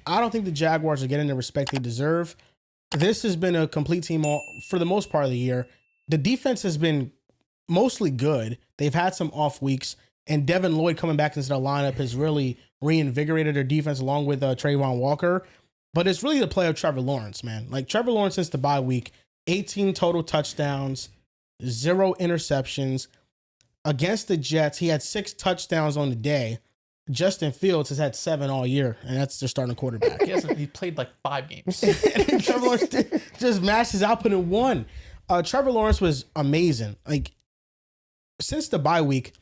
I don't think the Jaguars are getting the respect they deserve. This has been a complete team for the most part of the year. The defense has been mostly good. They've had some off weeks, and Devin Lloyd coming back into the lineup has really reinvigorated their defense along with Trayvon Walker. But it's really the play of Trevor Lawrence, man. Like Trevor Lawrence since the bye week, 18 total touchdowns, 0 interceptions. Against the Jets, he had 6 touchdowns on the day. Justin Fields has had 7 all year, and that's their starting quarterback. He played like 5 games. Trevor Lawrence just matched his output in 1. Trevor Lawrence was amazing. Like, since the bye week,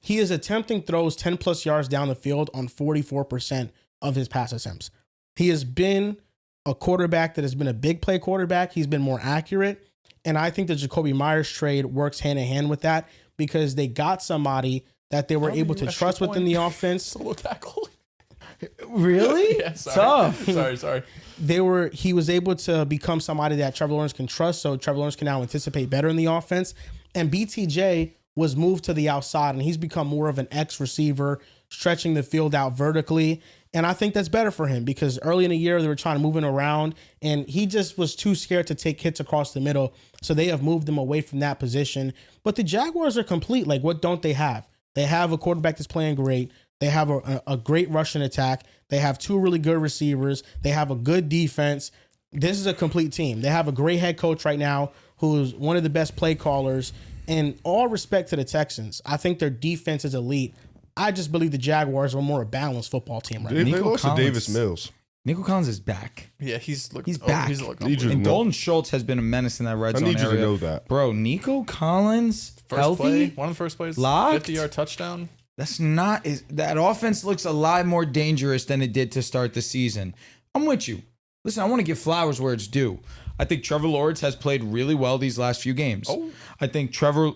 he is attempting throws 10 plus yards down the field on 44% of his pass attempts. He has been a quarterback that has been a big play quarterback. He's been more accurate. And I think the Jacoby Myers trade works hand in hand with that because they got somebody that they were able to trust within the offense. Solo tackle. Really? Yeah, sorry. Tough. Sorry. He was able to become somebody that Trevor Lawrence can trust, so Trevor Lawrence can now anticipate better in the offense. And BTJ was moved to the outside, and he's become more of an X receiver, stretching the field out vertically. And I think that's better for him because early in the year, they were trying to move him around, and he just was too scared to take hits across the middle. So they have moved him away from that position. But the Jaguars are complete. Like, what don't they have? They have a quarterback that's playing great. They have a great rushing attack. They have 2 really good receivers. They have a good defense. This is a complete team. They have a great head coach right now who's one of the best play callers. And all respect to the Texans, I think their defense is elite. I just believe the Jaguars are more a balanced football team right now. They lost to Davis Mills. Nico Collins is back. Yeah, he's back. and Dalton Schultz has been a menace in that red zone area. I need you to know that. Bro, Nico Collins, first healthy. Play, one of the first plays, locked. 50-yard touchdown. That's not... That offense looks a lot more dangerous than it did to start the season. I'm with you. Listen, I want to give flowers where it's due. I think Trevor Lawrence has played really well these last few games. Oh. I think Trevor...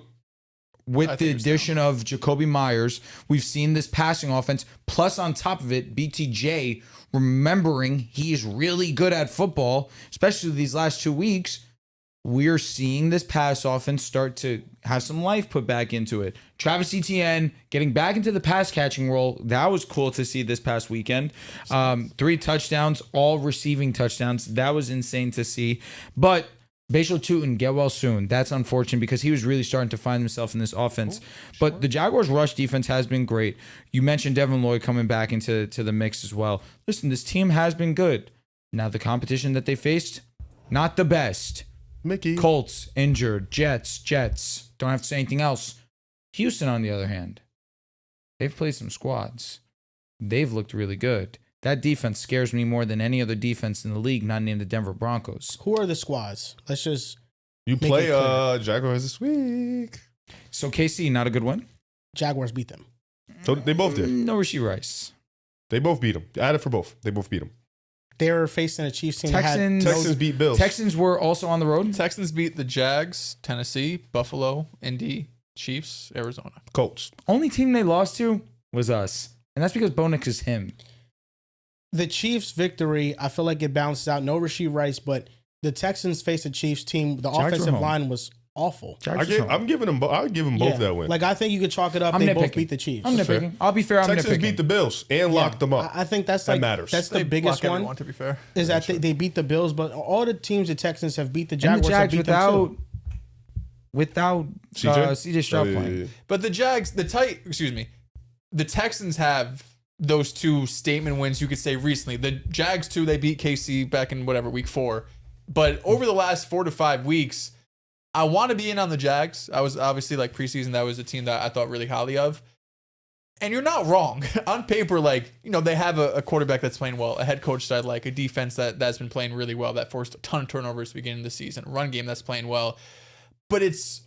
With the addition of Jacoby Myers, we've seen this passing offense. Plus, on top of it, BTJ, remembering he is really good at football, especially these last 2 weeks, we're seeing this pass offense start to have some life put back into it. Travis Etienne getting back into the pass catching role. That was cool to see this past weekend. 3 touchdowns, all receiving touchdowns. That was insane to see. But Bashal Tutin, get well soon. That's unfortunate because he was really starting to find himself in this offense. But the Jaguars' rush defense has been great. You mentioned Devin Lloyd coming back into the mix as well. Listen, this team has been good. Now the competition that they faced, not the best. Mickey. Colts, injured. Jets. Don't have to say anything else. Houston, on the other hand, they've played some squads. They've looked really good. That defense scares me more than any other defense in the league, not named the Denver Broncos. Who are the squads? Let's just... You play Jaguars this week. So KC, not a good win? Jaguars beat them. So they both did. No Rashee Rice. They both beat them. Add it for both. They both beat them. They were facing a Chiefs team. Texans beat Bills. Texans were also on the road. Texans beat the Jags, Tennessee, Buffalo, Indy, Chiefs, Arizona. Colts. Only team they lost to was us. And that's because Bo Nix is him. The Chiefs' victory, I feel like it balances out. No Rashee Rice, but the Texans faced a Chiefs team. The offensive line was awful. I'm giving them. I'll give them both that win. Like, I think you could chalk it up. They both beat the Chiefs. I'm nitpicking. I'll be fair. Texans beat the Bills and locked them up. I think that's that matters. That's the biggest one. To be fair, is that they beat the Bills, but all the teams the Texans have beat the Jaguars. And the Jags without CJ Stroud playing. But the Jags, the Texans have those 2 statement wins, you could say, recently. The Jags, too, they beat KC back in week 4. But over the last 4 to 5 weeks, I want to be in on the Jags. I was obviously, preseason, that was a team that I thought really highly of. And you're not wrong. On paper, they have a quarterback that's playing well, a head coach that a defense that's been playing really well, that forced a ton of turnovers at the beginning of the season, a run game that's playing well. But it's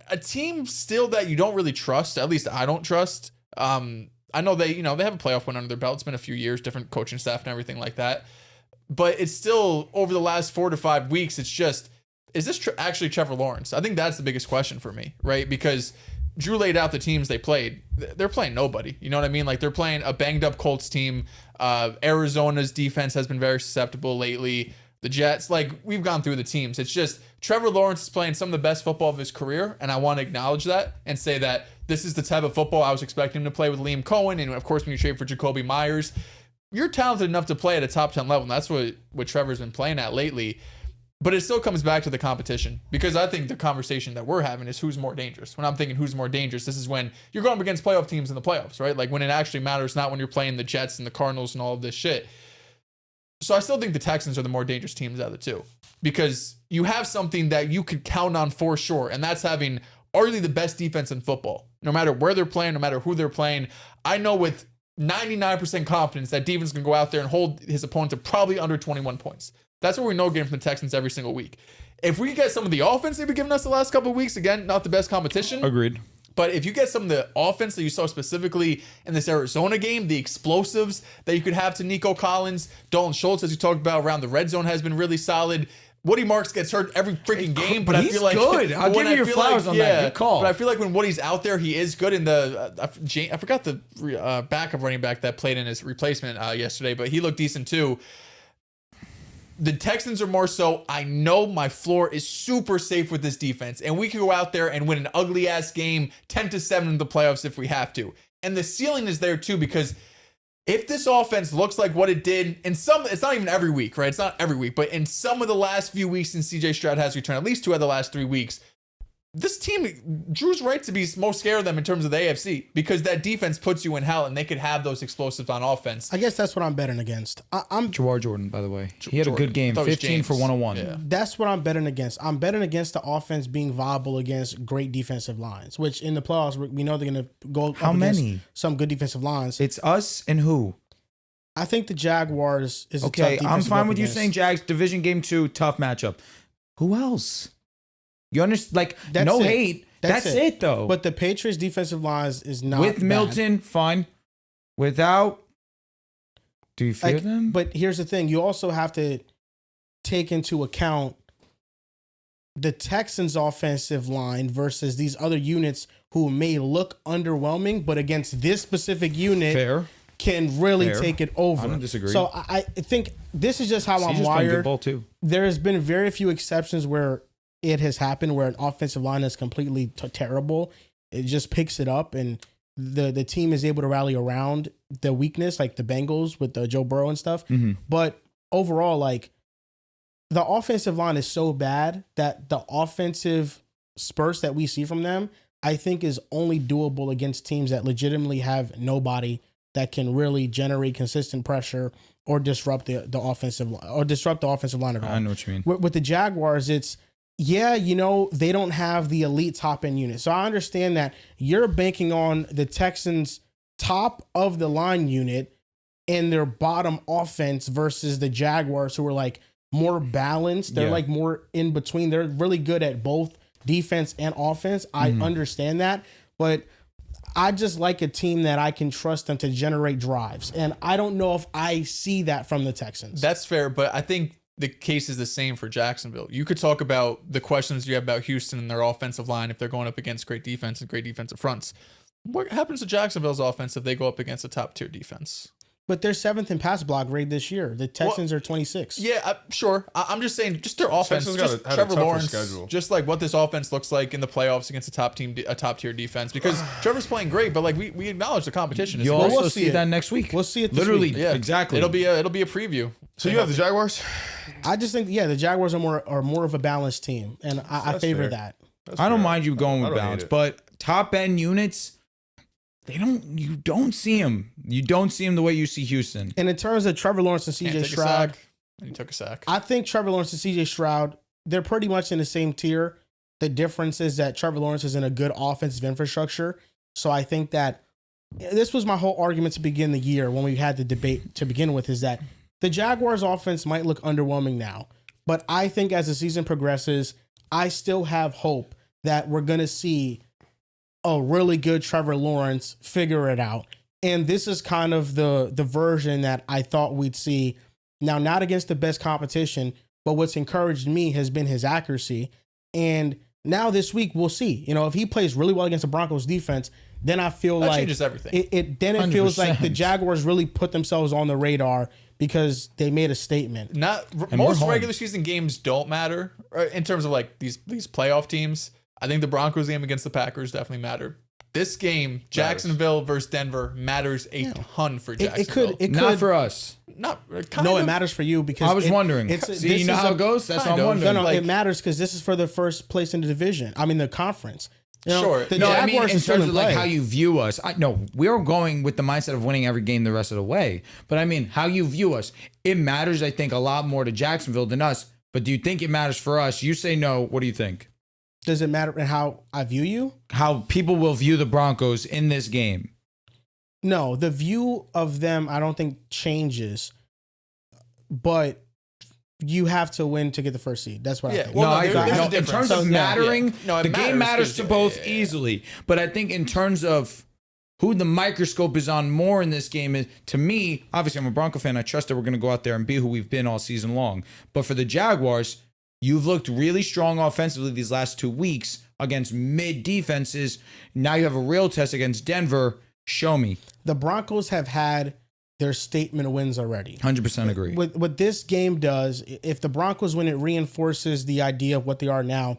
a team still that you don't really trust. At least I don't trust. I know they have a playoff win under their belt. It's been a few years, different coaching staff and everything like that. But it's still, over the last 4 to 5 weeks, it's just, is this actually Trevor Lawrence? I think that's the biggest question for me, right? Because Drew laid out the teams they played. They're playing nobody. You know what I mean? They're playing a banged-up Colts team. Arizona's defense has been very susceptible lately. The Jets, we've gone through the teams. It's just Trevor Lawrence is playing some of the best football of his career, and I want to acknowledge that and say that this is the type of football I was expecting him to play with Liam Cohen, and of course when you trade for Jacoby Myers, you're talented enough to play at a top 10 level. And that's what Trevor's been playing at lately. But it still comes back to the competition, because I think the conversation that we're having is who's more dangerous. When I'm thinking who's more dangerous, this is when you're going up against playoff teams in the playoffs, right? Like when it actually matters, not when you're playing the Jets and the Cardinals and all of this shit. So I still think the Texans are the more dangerous teams out of the two, because you have something that you could count on for sure, and that's having arguably the best defense in football. No matter where they're playing, no matter who they're playing, I know with 99% confidence that defense can go out there and hold his opponent to probably under 21 points. That's what we know getting from the Texans every single week. If we get some of the offense they've been giving us the last couple of weeks, again, not the best competition. Agreed. But if you get some of the offense that you saw specifically in this Arizona game, the explosives that you could have to Nico Collins, Dalton Schultz, as you talked about around the red zone, has been really solid. Woody Marks gets hurt every freaking game, but I feel like good. I'll give you your flowers on that. Good call. But I feel like when Woody's out there, he is good. In the I forgot the backup running back that played in his replacement yesterday, but he looked decent too. The Texans are more so, I know my floor is super safe with this defense, and we can go out there and win an ugly ass game 10-7 in the playoffs if we have to. And the ceiling is there too, because if this offense looks like what it did in some, it's not even every week, right? It's not every week, but in some of the last few weeks since CJ Stroud has returned, at least 2 out of the last 3 weeks, this team, Drew's right to be most scared of them in terms of the AFC, because that defense puts you in hell, and they could have those explosives on offense. I guess that's what I'm betting against. I'm Jawar Jordan, by the way. He had a good game. I thought it was 15 for James. 101. Yeah. That's what I'm betting against. I'm betting against the offense being viable against great defensive lines, which in the playoffs, we know they're going to go How up against many? some good defensive lines. It's us and who? I think the Jaguars is a Okay, tough defense I'm to go fine up with you against. saying Jags division game 2 tough matchup. Who else? You understand? Like That's no it. hate. That's it though. But the Patriots defensive lines is not with bad. Milton, fine. Without, do you fear Like, them? But here's the thing: you also have to take into account the Texans' offensive line versus these other units who may look underwhelming, but against this specific unit, Fair. can really Fair. take it over. I don't disagree. So I think this is just how I'm CJ's playing good wired. ball too. There has been very few exceptions where it has happened where an offensive line is completely terrible. It just picks it up, and the team is able to rally around the weakness, like the Bengals with Joe Burrow and stuff. Mm-hmm. But overall, like the offensive line is so bad that the offensive spurts that we see from them, I think, is only doable against teams that legitimately have nobody that can really generate consistent pressure or disrupt the offensive line at all. I know what you mean. With the Jaguars, it's, yeah, they don't have the elite top end unit. So I understand that you're banking on the Texans' top of the line unit and their bottom offense versus the Jaguars, who are like more balanced. They're like more in between. They're really good at both defense and offense. I understand that, but I just like a team that I can trust them to generate drives. And I don't know if I see that from the Texans. That's fair, but I think the case is the same for Jacksonville. You could talk about the questions you have about Houston and their offensive line if they're going up against great defense and great defensive fronts. What happens to Jacksonville's offense if they go up against a top tier defense? But they're 7th in pass block grade this year. The Texans are 26. Yeah, sure. I'm just saying, just their offense, Texans just had a Trevor tougher Lawrence, schedule. just like what this offense looks like in the playoffs against a top tier defense. Because Trevor's playing great, but like we acknowledge the competition. You'll Well, also we'll see see it. that next week. We'll see it this Literally, week. yeah, exactly. It'll be a preview. So you have the Jaguars? I just think, the Jaguars are more of a balanced team, and I That's favor fair. that. That's I don't fair. mind you going I with don't hate balance, it. but top end units, you don't see them. You don't see them the way you see Houston. And in terms of Trevor Lawrence and Can't CJ take a Stroud, sack. And he took a sack. I think Trevor Lawrence and CJ Stroud, they're pretty much in the same tier. The difference is that Trevor Lawrence is in a good offensive infrastructure. So I think that this was my whole argument to begin the year when we had the debate to begin with, is that the Jaguars offense might look underwhelming now. But I think as the season progresses, I still have hope that we're going to see a really good Trevor Lawrence figure it out. And this is kind of the version that I thought we'd see. Now, not against the best competition, but what's encouraged me has been his accuracy. And now this week, we'll see. If he plays really well against the Broncos defense, then I feel That like changes everything. It feels like the 100%. Jaguars really put themselves on the radar because they made a statement. And Most we're home. regular season games don't matter in terms of like these playoff teams. I think the Broncos game against the Packers definitely mattered. this game, Jacksonville versus Denver, matters a ton for Jacksonville. It could Not for us. Not kind No, of. it matters for you because I was wondering. See, you know how it goes? That's what I'm wondering. No, it matters because this is for the first place in the division. I mean, the conference. You know, Sure. The No, I Jaguars mean, in are still terms of like play. how you view us. We're going with the mindset of winning every game the rest of the way. But I mean, how you view us, it matters, I think, a lot more to Jacksonville than us. But do you think it matters for us? You say no. What do you think? Does it matter in how I view you? How people will view the Broncos in this game? No, the view of them I don't think changes, but you have to win to get the first seed. That's what I think. Well, No, I there's agree. a No, in difference. terms of mattering, No, it the game matters to 'cause- both easily. But I think in terms of who the microscope is on more in this game is, to me, obviously I'm a Bronco fan. I trust that we're going to go out there and be who we've been all season long. But for the Jaguars, you've looked really strong offensively these last 2 weeks against mid defenses. Now you have a real test against Denver. Show me. The Broncos have had their statement wins already. 100% agree. What this game does, if the Broncos win, it reinforces the idea of what they are now.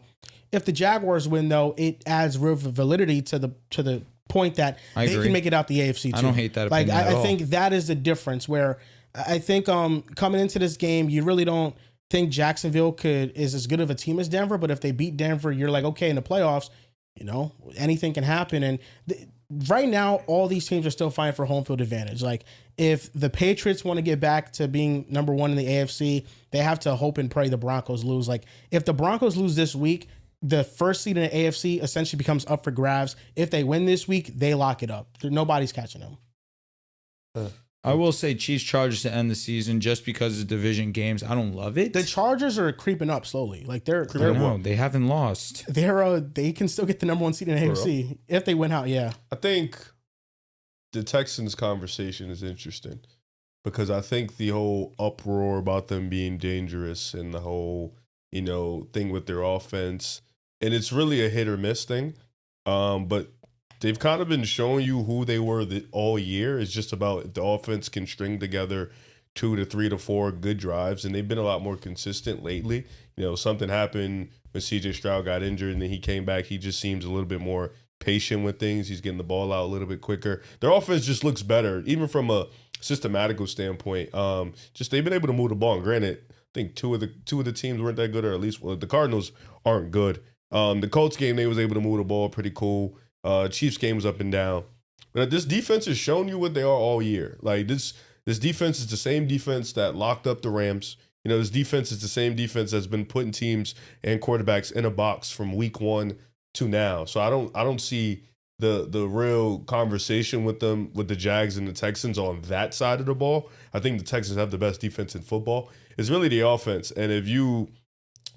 If the Jaguars win, though, it adds real validity to the point that I they agree. can make it out the AFC too. I don't hate that Like opinion at I all. think that is the difference. Where I think coming into this game, you really don't think Jacksonville is as good of a team as Denver. But if they beat Denver, you're like, okay, in the playoffs, anything can happen. And right now, all these teams are still fighting for home field advantage. Like if the Patriots want to get back to being number one in the AFC, they have to hope and pray the Broncos lose. Like if the Broncos lose this week, the first seed in the AFC essentially becomes up for grabs. If they win this week, they lock it up. Nobody's catching them. I will say Chiefs Chargers to end the season just because of division games. I don't love it. The Chargers are creeping up slowly. Like they haven't lost. they can still get the number one seed in the AFC if they win out. Yeah. I think the Texans conversation is interesting because I think the whole uproar about them being dangerous and the whole, thing with their offense, and it's really a hit or miss thing. But they've kind of been showing you who they were all year. It's just about if the offense can string together 2 to 3 to 4 good drives, and they've been a lot more consistent lately. Something happened when C.J. Stroud got injured, and then he came back. He just seems a little bit more patient with things. He's getting the ball out a little bit quicker. Their offense just looks better, even from a systematical standpoint. Just they've been able to move the ball. And granted, I think two of the teams weren't that good, or at least the Cardinals aren't good. The Colts game, they was able to move the ball pretty cool. Chiefs game was up and down. But this defense has shown you what they are all year. Like this defense is the same defense that locked up the Rams. This defense is the same defense that's been putting teams and quarterbacks in a box from week 1 to now. So I don't see the real conversation with them, with the Jags and the Texans on that side of the ball. I think the Texans have the best defense in football. It's really the offense. And if you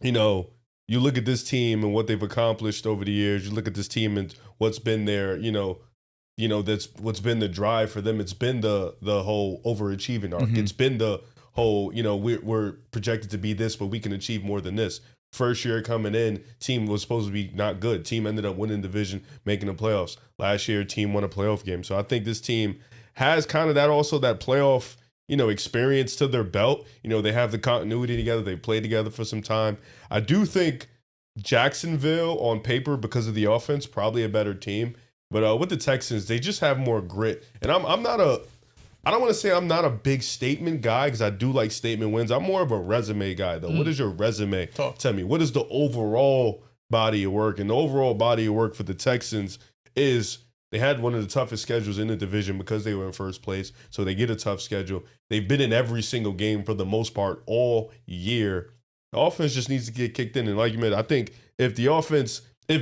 look at this team and what they've accomplished over the years, you look at this team and what's been their, that's what's been the drive for them. It's been the whole overachieving arc. Mm-hmm. It's been the whole, we're projected to be this, but we can achieve more than this. First year coming in, team was supposed to be not good. Team ended up winning division, making the playoffs. Last year, team won a playoff game. So I think this team has kind of that playoff, experience to their belt. They have the continuity together. They played together for some time. I do think Jacksonville on paper, because of the offense, probably a better team. But with the Texans, they just have more grit. And I don't want to say I'm not a big statement guy because I do like statement wins. I'm more of a resume guy, though. What is your resume? Tell me, what is the overall body of work? And the overall body of work for the Texans is they had one of the toughest schedules in the division because they were in first place. So they get a tough schedule. They've been in every single game for the most part all year. The offense just needs to get kicked in. And like you mentioned, I think if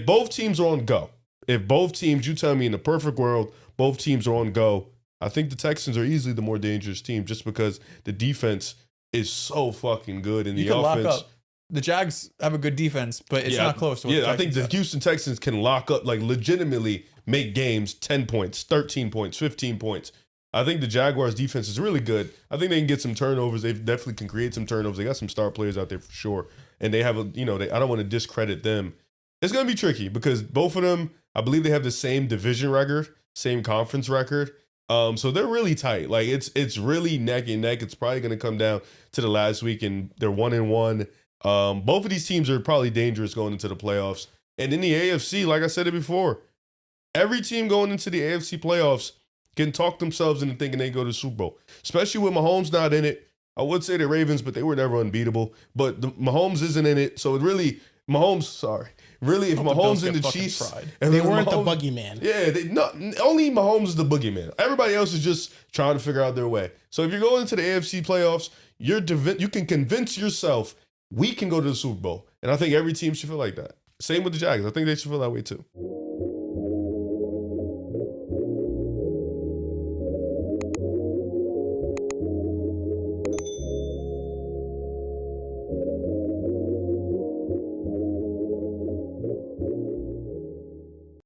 both teams are on go, you tell me in the perfect world, both teams are on go, I think the Texans are easily the more dangerous team just because the defense is so fucking good and the offense. Lock up. The Jags have a good defense, but it's not close to what the I think the Texans Houston Texans can lock up, like legitimately make games 10 points, 13 points, 15 points. I think the Jaguars defense is really good. I think they can get some turnovers. They definitely can create some turnovers. They got some star players out there for sure. And they have I don't want to discredit them. It's going to be tricky because both of them, I believe they have the same division record, same conference record. So they're really tight. Like it's really neck and neck. It's probably going to come down to the last week, and they're 1-1. Both of these teams are probably dangerous going into the playoffs. And in the AFC, like I said it before, Every team going into the AFC playoffs can talk themselves into thinking they go to the Super Bowl, especially with Mahomes not in it. I would say the Ravens, but they were never unbeatable. But Mahomes isn't in it, so it really Really, if Mahomes and the Chiefs, and they weren't the boogeyman. Yeah, only Mahomes is the boogeyman. Everybody else is just trying to figure out their way. So if you're going into the AFC playoffs, you can convince yourself we can go to the Super Bowl, and I think every team should feel like that. Same with the Jags. I think they should feel that way too.